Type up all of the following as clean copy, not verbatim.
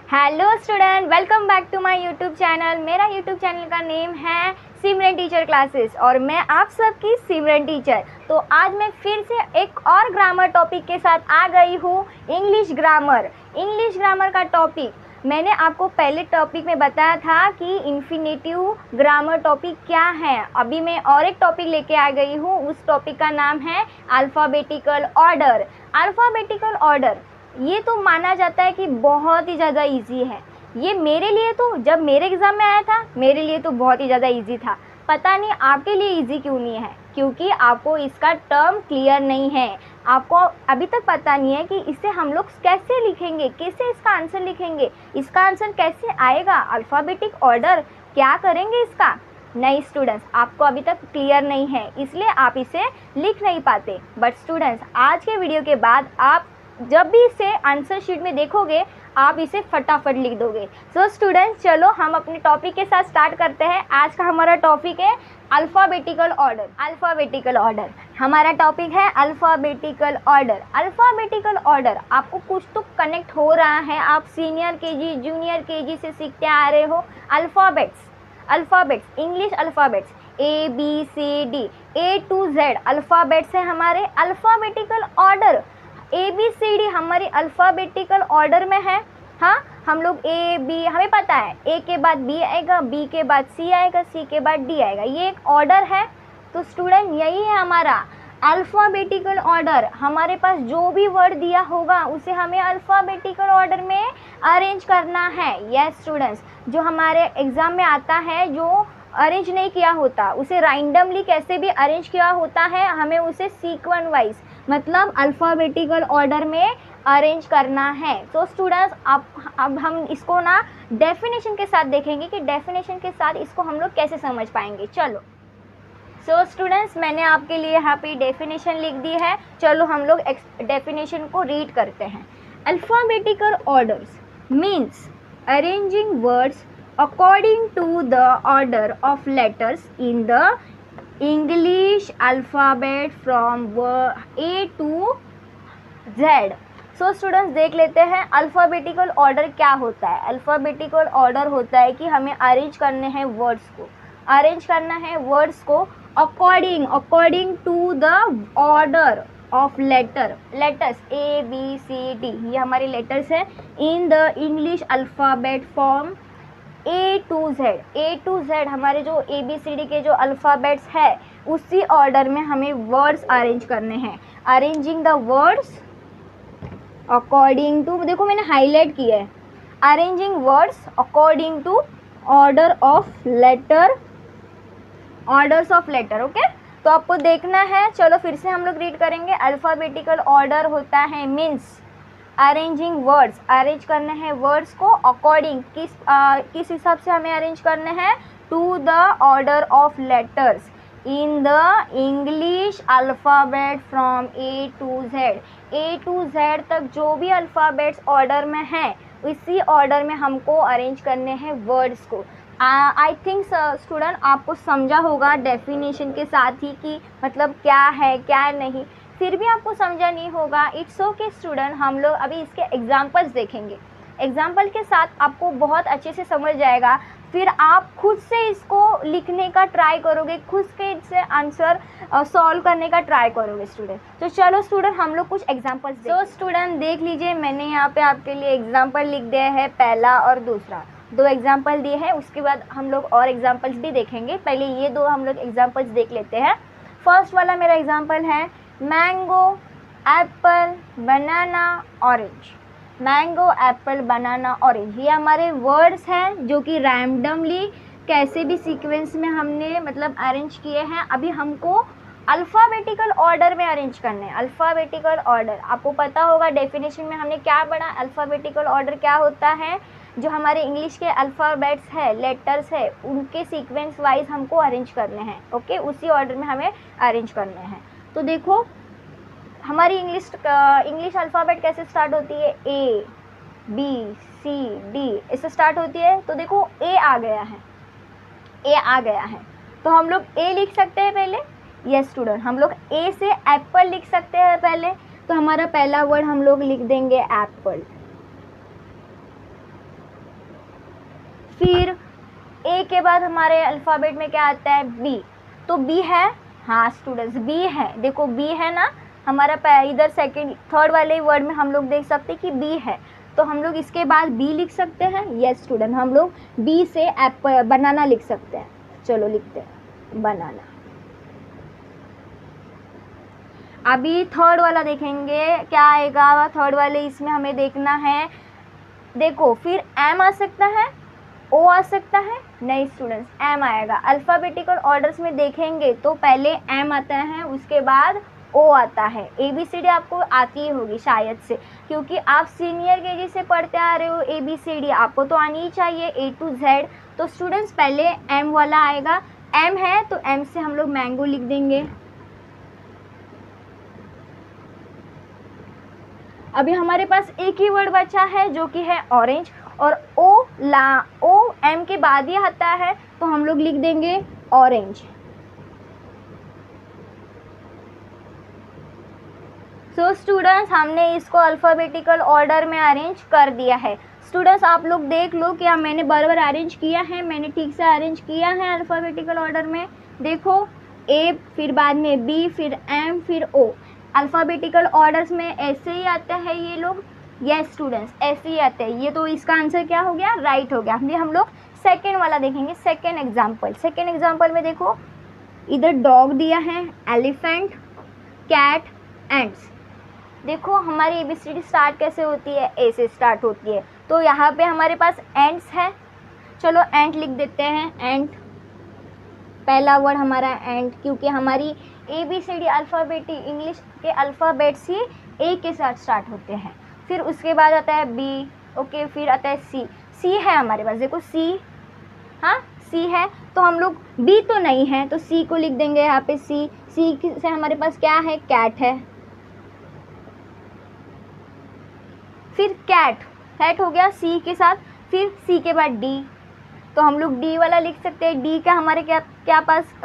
Hello student, welcome back to my YouTube channel. मेरा YouTube channel का name है Simran teacher classes और मैं आप सबकी सिमरन टीचर। तो आज मैं फिर से एक और ग्रामर टॉपिक के साथ आ गई हूँ, इंग्लिश ग्रामर। इंग्लिश ग्रामर का टॉपिक मैंने आपको पहले टॉपिक में बताया था कि इन्फिनेटिव ग्रामर टॉपिक क्या है। अभी मैं और एक टॉपिक लेके आ गई हूँ, उस टॉपिक का नाम है अल्फ़ाबेटिकल ऑर्डर। अल्फ़ाबेटिकल ऑर्डर ये तो माना जाता है कि बहुत ही ज़्यादा इजी है। ये मेरे लिए तो जब मेरे एग्ज़ाम में आया था मेरे लिए तो बहुत ही ज़्यादा इजी था। पता नहीं आपके लिए इजी क्यों नहीं है, क्योंकि आपको इसका टर्म क्लियर नहीं है। आपको अभी तक पता नहीं है कि इसे हम लोग कैसे लिखेंगे, कैसे इसका आंसर लिखेंगे, इसका आंसर कैसे आएगा, अल्फ़ाबेटिक ऑर्डर क्या करेंगे इसका। नहीं स्टूडेंट्स, आपको अभी तक क्लियर नहीं है, इसलिए आप इसे लिख नहीं पाते। बट स्टूडेंट्स, आज के वीडियो के बाद आप जब भी इसे आंसर शीट में देखोगे आप इसे फटाफट लिख दोगे। सो स्टूडेंट्स, चलो हम अपने टॉपिक के साथ स्टार्ट करते हैं। आज का हमारा टॉपिक है अल्फ़ाबेटिकल ऑर्डर। अल्फ़ाबेटिकल ऑर्डर हमारा टॉपिक है, अल्फ़ाबेटिकल ऑर्डर। अल्फ़ाबेटिकल ऑर्डर आपको कुछ तो कनेक्ट हो रहा है, आप सीनियर केजी जूनियर केजी से सीखते आ रहे हो। Alphabets English alphabets ABCD A to Z alphabets है हमारे। अल्फ़ाबेटिकल ऑर्डर ABCD हमारी अल्फ़ाबेटिकल ऑर्डर में है। हाँ, हम लोग B हमें पता है, A के बाद B आएगा, B के बाद C आएगा, C के बाद D आएगा, ये एक ऑर्डर है। तो स्टूडेंट, यही है हमारा अल्फ़ाबेटिकल ऑर्डर। हमारे पास जो भी वर्ड दिया होगा उसे हमें अल्फ़ाबेटिकल ऑर्डर में अरेंज करना है। यस स्टूडेंट्स, जो हमारे एग्ज़ाम में आता है, जो अरेंज नहीं किया होता उसे रैंडमली कैसे भी अरेंज किया होता है, हमें उसे सीक्वेंस वाइज मतलब अल्फ़ाबेटिकल ऑर्डर में अरेंज करना है। तो स्टूडेंट्स, अब हम इसको ना डेफिनेशन के साथ देखेंगे कि डेफिनेशन के साथ इसको हम लोग कैसे समझ पाएंगे। चलो सो स्टूडेंट्स, मैंने आपके लिए यहाँ पे डेफिनेशन लिख दी है। चलो हम लोग डेफिनेशन को रीड करते हैं। Alphabetical orders means arranging words according to the order of letters in the English alphabet from A to Z। So students, देख लेते हैं अल्फ़ाबेटिकल ऑर्डर क्या होता है। अल्फ़ाबेटिकल ऑर्डर होता है कि हमें अरेंज करने हैं वर्ड्स को, अरेंज करना है वर्ड्स को according to the order of letters ABCD, ये हमारे लेटर्स हैं, in the English alphabet form A to Z हमारे जो ABCD के जो अल्फ़ाबेट्स है उसी ऑर्डर में हमें वर्ड्स अरेंज करने हैं। Arranging the words according to, देखो मैंने हाईलाइट किया है, arranging words according to orders of letter. Okay, तो आपको देखना है। चलो फिर से हम लोग रीड करेंगे। अल्फ़ाबेटिकल ऑर्डर होता है मीन्स अरेंजिंग वर्ड्स, अरेंज करने हैं वर्ड्स को अकॉर्डिंग, किस हिसाब से हमें अरेंज करने हैं, to the order of letters in the English alphabet from A to Z तक जो भी अल्फ़ाबेट्स ऑर्डर में हैं इसी ऑर्डर में हमको अरेंज करने हैं वर्ड्स को। आई थिंक स्टूडेंट, आपको समझा होगा डेफिनेशन के साथ ही कि मतलब क्या है क्या नहीं। फिर भी आपको समझा नहीं होगा, इट्स ओके स्टूडेंट, हम लोग अभी इसके एग्जांपल्स देखेंगे। एग्जांपल के साथ आपको बहुत अच्छे से समझ जाएगा, फिर आप खुद से इसको लिखने का ट्राई करोगे, खुद के इससे आंसर सॉल्व करने का ट्राई करोगे स्टूडेंट। तो चलो स्टूडेंट, हम लोग कुछ एग्जांपल्स तो स्टूडेंट देख लीजिए, मैंने यहाँ पे आपके लिए एग्जाम्पल लिख दिया है, पहला और दूसरा, दो एग्जाम्पल दिए हैं। उसके बाद हम लोग और एग्जाम्पल्स भी देखेंगे। पहले ये दो हम लोग एग्जाम्पल्स देख लेते हैं। फर्स्ट वाला मेरा एग्जाम्पल है mango apple banana orange. Mango apple banana orange, ये हमारे वर्ड्स हैं जो कि रैंडमली कैसे भी सीक्वेंस में हमने मतलब अरेंज किए हैं। अभी हमको अल्फ़ाबेटिकल ऑर्डर में अरेंज करने हैं। अल्फ़ाबेटिकल ऑर्डर आपको पता होगा, डेफिनेशन में हमने क्या पढ़ा, अल्फ़ाबेटिकल ऑर्डर क्या होता है, जो हमारे इंग्लिश के अल्फ़ाबेट्स है, लेटर्स है, उनके सीक्वेंस वाइज हमको अरेंज करने हैं। ओके, उसी ऑर्डर में हमें अरेंज करने हैं। तो देखो हमारी इंग्लिश अल्फ़ाबेट कैसे स्टार्ट होती है, ABCD इससे स्टार्ट होती है। तो देखो A आ गया है, तो हम लोग A लिख सकते हैं पहले। यस स्टूडेंट, हम लोग A से एप्पल लिख सकते हैं पहले। तो हमारा पहला वर्ड हम लोग लिख देंगे एप्पल। फिर ए के बाद हमारे अल्फ़ाबेट में क्या आता है, बी। तो बी है, हाँ स्टूडेंट्स बी है, देखो बी है ना हमारा, इधर सेकंड थर्ड वाले वर्ड में हम लोग देख सकते हैं कि बी है, तो हम लोग इसके बाद बी लिख सकते हैं। यस स्टूडेंट, हम लोग बी से एप्पल बनाना लिख सकते हैं। चलो लिखते हैं बनाना। अभी थर्ड वाला देखेंगे क्या आएगा। थर्ड वाले इसमें हमें देखना है, देखो फिर एम आ सकता है, ओ आ सकता है, नहीं स्टूडेंट्स एम आएगा। अल्फ़ाबेटिकल ऑर्डर्स में देखेंगे तो पहले एम आता है, उसके बाद ओ आता है। ABCD आपको आती ही होगी शायद से, क्योंकि आप सीनियर KG से पढ़ते आ रहे हो। ABCD आपको तो आनी ही चाहिए A to Z। तो स्टूडेंट्स पहले एम वाला आएगा, एम है तो एम से हम लोग मैंगो लिख देंगे। अभी हमारे पास एक ही वर्ड बचा है जो कि है ऑरेंज, और ओ एम के बाद ही आता है, तो हम लोग लिख देंगे ऑरेंज। सो स्टूडेंट्स हमने इसको अल्फ़ाबेटिकल ऑर्डर में अरेंज कर दिया है। स्टूडेंट्स आप लोग देख लो कि मैंने बराबर अरेंज किया है, मैंने ठीक से अरेंज किया है अल्फ़ाबेटिकल ऑर्डर में। देखो ए, फिर बाद में बी, फिर एम, फिर ओ। अल्फ़ाबेटिकल ऑर्डर्स में ऐसे ही आते हैं ये लोग। यस स्टूडेंट्स ऐसे ही आते हैं ये, तो इसका आंसर क्या हो गया, राइट हो गया। अभी हम लोग सेकेंड वाला देखेंगे, सेकेंड एग्जाम्पल। सेकेंड एग्जाम्पल में देखो इधर डॉग दिया है, एलिफेंट, कैट, एंड्स। देखो हमारी ABCD स्टार्ट कैसे होती है, ए से स्टार्ट होती है, तो यहाँ पे हमारे पास एंड्स है। चलो एंट लिख देते हैं, एंट पहला वर्ड हमारा एंट, क्योंकि हमारी ABCD अल्फ़ाबेट इंग्लिश के अल्फ़ाबेट्स ही ए के साथ स्टार्ट होते हैं। फिर उसके बाद आता है बी, ओके, फिर आता है सी। सी है हमारे पास, देखो सी, हाँ सी है, तो हम लोग बी तो नहीं है तो सी को लिख देंगे यहाँ पे सी। सी से हमारे पास क्या है, कैट है। फिर कैट हो गया सी के साथ, फिर सी के बाद डी, तो हम लोग डी वाला लिख सकते हैं। डी का हमारे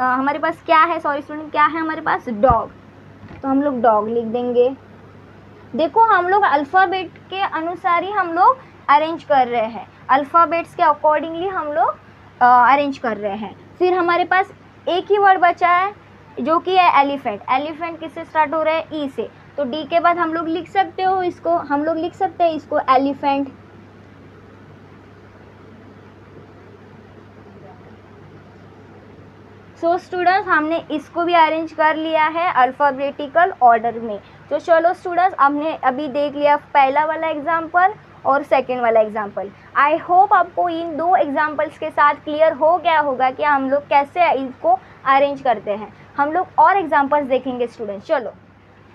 हमारे पास क्या है, सॉरी स्टूडेंट, क्या है हमारे पास, डॉग, तो हम लोग डॉग लिख देंगे। देखो हम लोग अल्फ़ाबेट के अनुसार ही हम लोग अरेंज कर रहे हैं, अल्फ़ाबेट्स के अकॉर्डिंगली हम लोग अरेंज कर रहे हैं। फिर हमारे पास एक ही वर्ड बचा है जो कि है एलिफेंट। एलिफेंट किससे स्टार्ट हो रहा है, ई से, तो डी के बाद हम लोग लिख सकते हो इसको, हम लोग लिख सकते हैं इसको एलिफेंट। सो स्टूडेंट्स हमने इसको भी अरेंज कर लिया है अल्फ़ाबेटिकल ऑर्डर में। तो चलो स्टूडेंट्स हमने अभी देख लिया पहला वाला एग्जाम्पल और सेकेंड वाला एग्जाम्पल। आई होप आपको इन दो एग्जाम्पल्स के साथ क्लियर हो गया होगा कि हम लोग कैसे इसको अरेंज करते हैं। हम लोग और एग्जाम्पल्स देखेंगे स्टूडेंट्स। चलो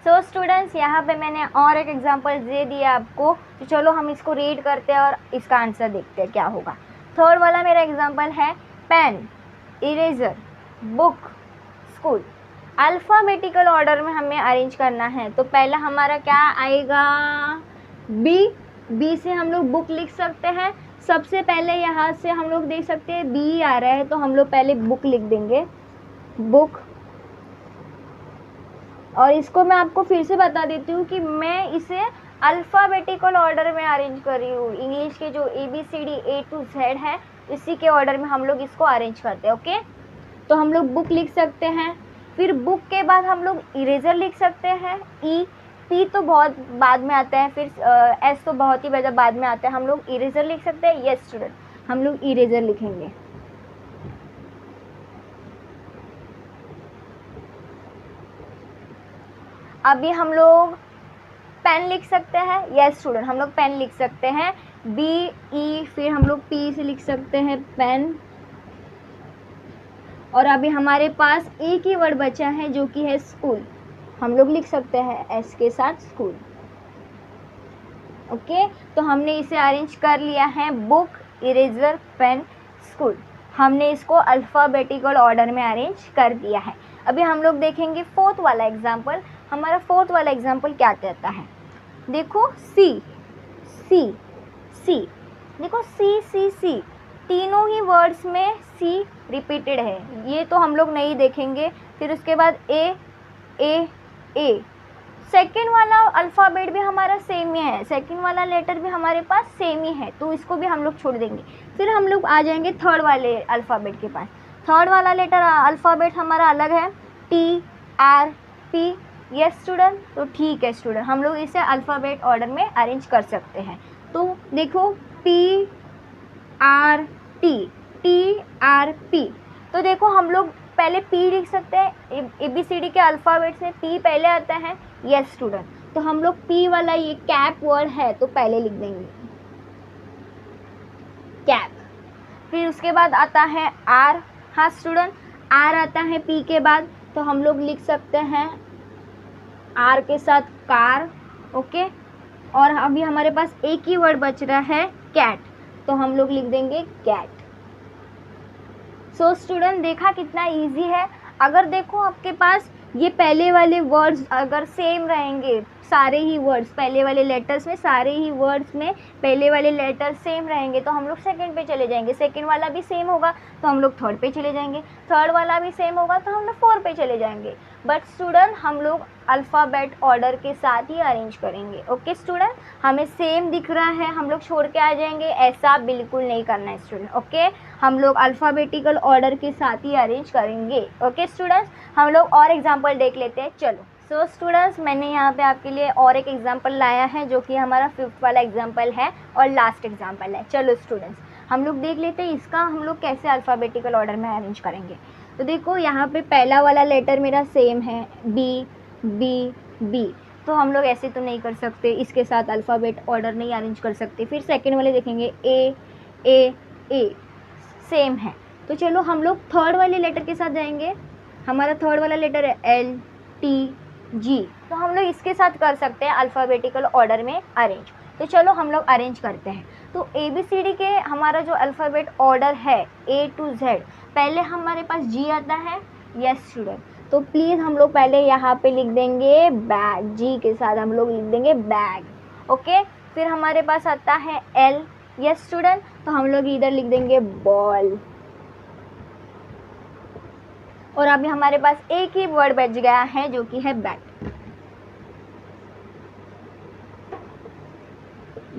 सो स्टूडेंट्स यहाँ पे मैंने और एक एग्जाम्पल दे दिया आपको, तो चलो हम इसको रीड करते हैं और इसका आंसर देखते हैं क्या होगा। थर्ड वाला मेरा एग्जाम्पल है pen, eraser, book, school. Alphabetical order में हमें अरेंज करना है, तो पहला हमारा क्या आएगा, बी। बी से हम लोग बुक लिख सकते हैं। सबसे पहले यहाँ से हम लोग देख सकते हैं बी आ रहा है, तो हम लोग पहले बुक लिख देंगे, बुक। और इसको मैं आपको फिर से बता देती हूँ कि मैं इसे अल्फ़ाबेटिकल ऑर्डर में अरेंज कर रही हूँ। इंग्लिश के जो ABCD A to Z है, इसी के ऑर्डर में हम लोग इसको अरेंज करते हैं। ओके, तो हम लोग बुक लिख सकते हैं। फिर बुक के बाद हम लोग इरेजर लिख सकते हैं, ई। पी तो बहुत बाद में आता है, फिर एस तो बहुत ही बाद में आता है, हम लोग इरेजर लिख सकते हैं। यस स्टूडेंट, हम लोग इरेजर लिखेंगे। अभी हम लोग पेन लिख सकते हैं। यस स्टूडेंट, हम लोग पेन लिख सकते हैं, बी ई, फिर हम लोग पी से लिख सकते हैं पेन। और अभी हमारे पास एक ही वर्ड बचा है जो कि है स्कूल, हम लोग लिख सकते हैं एस के साथ स्कूल। ओके, तो हमने इसे अरेंज कर लिया है, बुक, इरेजर, पेन, स्कूल। हमने इसको अल्फ़ाबेटिकल ऑर्डर में अरेंज कर दिया है। अभी हम लोग देखेंगे फोर्थ वाला एग्जाम्पल। हमारा फोर्थ वाला एग्जाम्पल क्या कहता है, देखो सी, सी, सी, देखो सी, सी, सी, तीनों ही वर्ड्स में सी रिपीटेड है, ये तो हम लोग नहीं देखेंगे। फिर उसके बाद ए, ए, ए, सेकेंड वाला अल्फ़ाबेट भी हमारा सेम ही है, सेकेंड वाला लेटर भी हमारे पास सेम ही है, तो इसको भी हम लोग छोड़ देंगे। फिर हम लोग आ जाएंगे थर्ड वाले अल्फ़ाबेट के पास। थर्ड वाला लेटर अल्फ़ाबेट हमारा अलग है, T R P. Yes student, तो ठीक है स्टूडेंट, हम लोग इसे अल्फ़ाबेट ऑर्डर में अरेंज कर सकते हैं। तो देखो P R T, T R P. तो देखो हम लोग पहले पी लिख सकते हैं, ABCD के अल्फ़ाबेट में पी पहले आता है। यस स्टूडेंट, तो हम लोग पी वाला ये कैप वर्ड है तो पहले लिख देंगे कैप। फिर उसके बाद आता है आर। हाँ स्टूडेंट, आर आता है पी के बाद, तो हम लोग लिख सकते हैं आर के साथ कार। ओके, और अभी हमारे पास एक ही वर्ड बच रहा है कैट, तो हम लोग लिख देंगे कैट। सो स्टूडेंट, देखा कितना इजी है। अगर देखो आपके पास ये पहले वाले वर्ड्स अगर सेम रहेंगे, सारे ही वर्ड्स पहले वाले लेटर्स में, सारे ही वर्ड्स में पहले वाले लेटर सेम रहेंगे तो हम लोग सेकंड पे चले जाएंगे। सेकंड वाला भी सेम होगा तो हम लोग थर्ड पे चले जाएंगे। थर्ड वाला भी सेम होगा तो हम लोग फोर्थ पे चले जाएंगे। बट स्टूडेंट, हम लोग अल्फ़ाबेट ऑर्डर के साथ ही अरेंज करेंगे। ओके स्टूडेंट, हमें सेम दिख रहा है हम लोग छोड़ के आ जाएंगे, ऐसा बिल्कुल नहीं करना है स्टूडेंट। ओके, हम लोग अल्फ़ाबेटिकल ऑर्डर के साथ ही अरेंज करेंगे। ओके स्टूडेंट्स, हम लोग और एग्जाम्पल देख लेते हैं। चलो सो स्टूडेंट्स, मैंने यहाँ पे आपके लिए और एक एग्जाम्पल लाया है जो कि हमारा फिफ्थ वाला एग्जाम्पल है और लास्ट एग्जाम्पल है। चलो स्टूडेंट्स, हम लोग देख लेते हैं इसका हम लोग कैसे अल्फ़ाबेटिकल ऑर्डर में अरेंज करेंगे। तो देखो यहाँ पे पहला वाला लेटर मेरा सेम है, बी बी बी, तो हम लोग ऐसे तो नहीं कर सकते, इसके साथ अल्फ़ाबेट ऑर्डर नहीं अरेंज कर सकते। फिर सेकेंड वाले देखेंगे ए ए ए, सेम है। तो चलो हम लोग थर्ड वाले लेटर के साथ जाएंगे। हमारा थर्ड वाला लेटर है एल टी जी, तो हम लोग इसके साथ कर सकते हैं अल्फ़ाबेटिकल ऑर्डर में अरेंज। तो चलो हम लोग अरेंज करते हैं। तो ABCD के हमारा जो अल्फ़ाबेट ऑर्डर है A to Z, पहले हमारे पास G आता है। यस स्टूडेंट, तो प्लीज़ हम लोग पहले यहाँ पे लिख देंगे बैग, G के साथ हम लोग लिख देंगे बैग। ओके, फिर हमारे पास आता है L। यस स्टूडेंट, तो हम लोग इधर लिख देंगे बॉल। और अभी हमारे पास एक ही वर्ड बच गया है जो कि है बैट।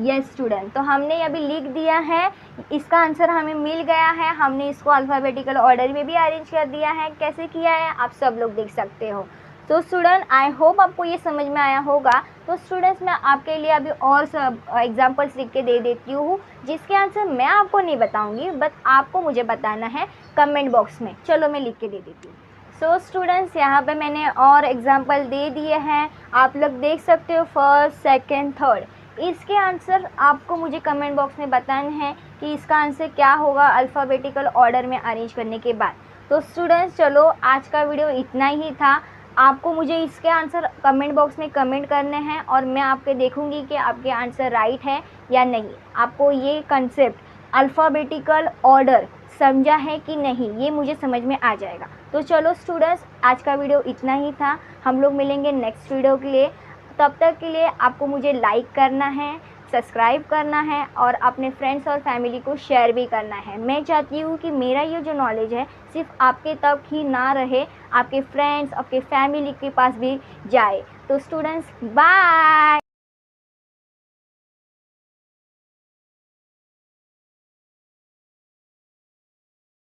यस स्टूडेंट, तो हमने अभी लिख दिया है, इसका आंसर हमें मिल गया है। हमने इसको अल्फ़ाबेटिकल ऑर्डर में भी अरेंज कर दिया है। कैसे किया है आप सब लोग देख सकते हो। तो स्टूडेंट, आई होप आपको ये समझ में आया होगा। तो स्टूडेंट्स, मैं आपके लिए अभी और सब एग्जांपल्स लिख के दे देती हूँ जिसके आंसर मैं आपको नहीं बताऊँगी, बट आपको मुझे बताना है कमेंट बॉक्स में। चलो मैं लिख के दे देती हूँ। सो स्टूडेंट्स, यहाँ पे मैंने और एग्जांपल दे दिए हैं, आप लोग देख सकते हो फर्स्ट सेकेंड थर्ड। इसके आंसर आपको मुझे कमेंट बॉक्स में बताना है कि इसका आंसर क्या होगा अल्फ़ाबेटिकल ऑर्डर में अरेंज करने के बाद। तो स्टूडेंट्स, चलो आज का वीडियो इतना ही था। आपको मुझे इसके आंसर कमेंट बॉक्स में कमेंट करने हैं और मैं आपके देखूंगी कि आपके आंसर राइट है या नहीं। आपको ये कंसेप्ट अल्फ़ाबेटिकल ऑर्डर समझा है कि नहीं, ये मुझे समझ में आ जाएगा। तो चलो स्टूडेंट्स, आज का वीडियो इतना ही था। हम लोग मिलेंगे नेक्स्ट वीडियो के लिए। तब तक के लिए आपको मुझे लाइक करना है, सब्सक्राइब करना है और अपने फ्रेंड्स और फैमिली को शेयर भी करना है। मैं चाहती हूँ कि मेरा ये जो नॉलेज है सिर्फ आपके तक ही ना रहे, आपके फ्रेंड्स, आपके फैमिली के पास भी जाए। तो स्टूडेंट्स, बाय।